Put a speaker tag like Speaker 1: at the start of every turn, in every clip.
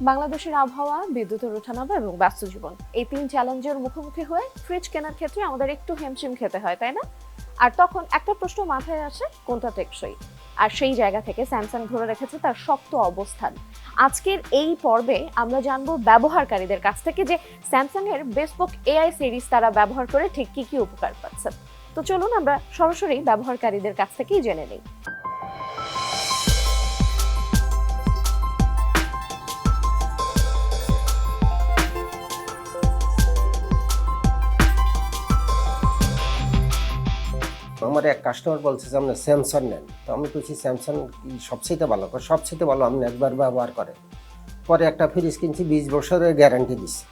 Speaker 1: বাংলাদেশের আবহাওয়া, বিদ্যুতের ওঠানামা এবং ব্যস্ত জীবন, এই তিন চ্যালেঞ্জের মুখোমুখি হয়ে ফ্রিজ কেনার ক্ষেত্রে আমাদের একটু হিমশিম খেতে হয়, তাই না? আর তখন একটা প্রশ্ন মাথায় আসে, কোনটা টেকসই? আর সেই জায়গা থেকে স্যামসাং ধরে রেখেছে তার শক্ত অবস্থান। আজকের এই পর্বে আমরা জানবো ব্যবহারকারীদের কাছ থেকে যে স্যামসাং এর বেসপোক এআই সিরিজ তারা ব্যবহার করে ঠিক কি কি উপকার পাচ্ছে। তো চলুন আমরা সরাসরি ব্যবহারকারীদের কাছ থেকেই জেনে নিই।
Speaker 2: আমার এক কাস্টমার বলছে যে আপনি স্যামসাং নেন, তো আমি বলছি স্যামসাং সবচেয়ে ভালো, সবচেয়ে ভালো আপনি একবার ব্যবহার করেন। পরে একটা ফ্রিজ কিনছি, 20 বছরের গ্যারান্টি দিচ্ছি।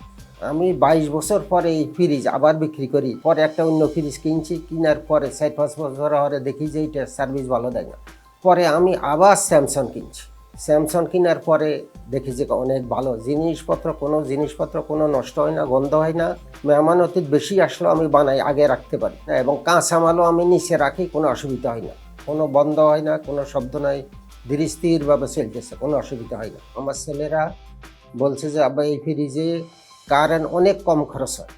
Speaker 2: আমি 22 বছর পরে এই ফ্রিজ আবার বিক্রি করি। পরে একটা অন্য ফ্রিজ কিনছি, কেনার পরে 4-5 বছর পরে দেখি যে এইটা সার্ভিস ভালো দেয় না। পরে আমি আবার স্যামসাং কিনছি। স্যামসাং কেনার পরে দেখি যে অনেক ভালো জিনিসপত্র কোনো নষ্ট হয় না, গন্ধ হয় না। মেহমান অতীত বেশি আসলেও আমি বানাই, আগে রাখতে পারি এবং কাঁচামালও আমি নিচে রাখি, কোনো অসুবিধা হয় না, কোনো বন্ধ হয় না, কোনো শব্দ নাই, ধীরে স্থিরভাবে চলতেছে, কোনো অসুবিধা হয় না। আমার ছেলেরা বলছে যে আব্বা এই ফ্রিজে কারেন্ট অনেক কম খরচ হয়।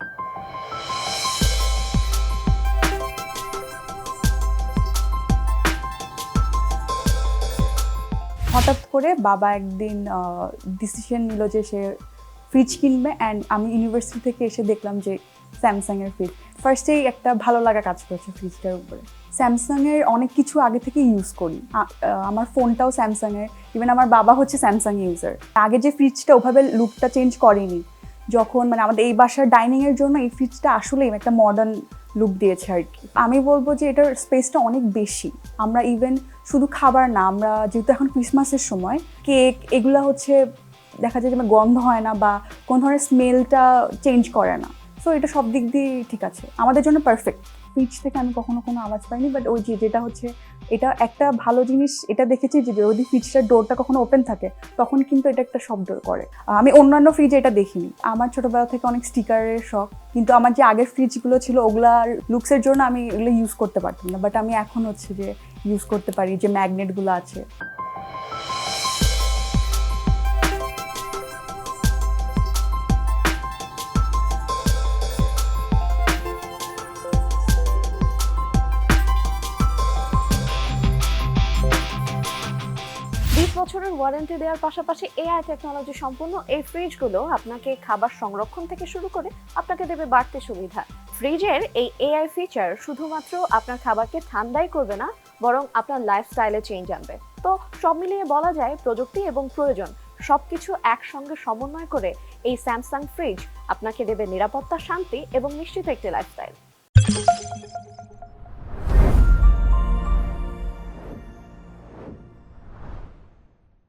Speaker 3: হঠাৎ করে বাবা একদিন ডিসিশন নিল যে সে ফ্রিজ কিনবে, অ্যান্ড আমি ইউনিভার্সিটি থেকে এসে দেখলাম যে স্যামসাংয়ের ফ্রিজ। ফার্স্টেই একটা ভালো লাগা কাজ করেছে ফ্রিজটার উপরে। স্যামসাংয়ের অনেক কিছু আগে থেকে ইউজ করি, আমার ফোনটাও স্যামসাংয়ের, ইভেন আমার বাবা হচ্ছে স্যামসাং ইউজার। আগে যে ফ্রিজটা ওভাবে লুকটা চেঞ্জ করেনি, যখন আমাদের এই বাসার ডাইনিংয়ের জন্য এই ফ্রিজটা আসলেই একটা মডার্ন লুক দিয়েছে আর কি। আমি বলবো যে এটার স্পেসটা অনেক বেশি। আমরা ইভেন শুধু খাবার না, আমরা যেহেতু এখন ক্রিসমাসের সময়, কেক এগুলো হচ্ছে দেখা যায় যে গন্ধ হয় না বা কোনো ধরনের স্মেলটা চেঞ্জ করে না। সো এটা সব দিক দিয়ে ঠিক আছে, আমাদের জন্য পারফেক্ট। ফ্রিজ থেকে আমি কখনো কোনো আওয়াজ পাইনি, বাট ওই যেটা হচ্ছে এটা একটা ভালো জিনিস, এটা দেখেছি যে যদি ফ্রিজটার ডোরটা কখনো ওপেন থাকে তখন কিন্তু এটা একটা শব্দ করে। আমি অন্যান্য ফ্রিজে এটা দেখিনি। আমার ছোটোবেলা থেকে অনেক স্টিকারের শখ, কিন্তু আমার যে আগের ফ্রিজগুলো ছিল ওগুলার লুকসের জন্য আমি এগুলো ইউজ করতে পারতাম না, বাট আমি এখন হচ্ছে যে ইউজ করতে পারি, যে ম্যাগনেটগুলো আছে।
Speaker 1: 20 বছরের ওয়ারেন্টি দেওয়ার পাশাপাশি এআই টেকনোলজি সম্পূর্ণ এই ফ্রিজগুলো আপনাকে খাবার সংরক্ষণ থেকে শুরু করে আপনাকে দেবে বাড়তি সুবিধা। ফ্রিজের এই এআই ফিচার শুধুমাত্র আপনার খাবারকে ঠান্ডাই করবে না, বরং আপনার লাইফস্টাইলে চেঞ্জ আনবে। তো সব মিলিয়ে বলা যায় প্রযুক্তি এবং প্রয়োজন সবকিছু একসঙ্গে সমন্বয় করে এই স্যামসাং ফ্রিজ আপনাকে দেবে নিরাপত্তা, শান্তি এবং নিশ্চিত একটি লাইফস্টাইল।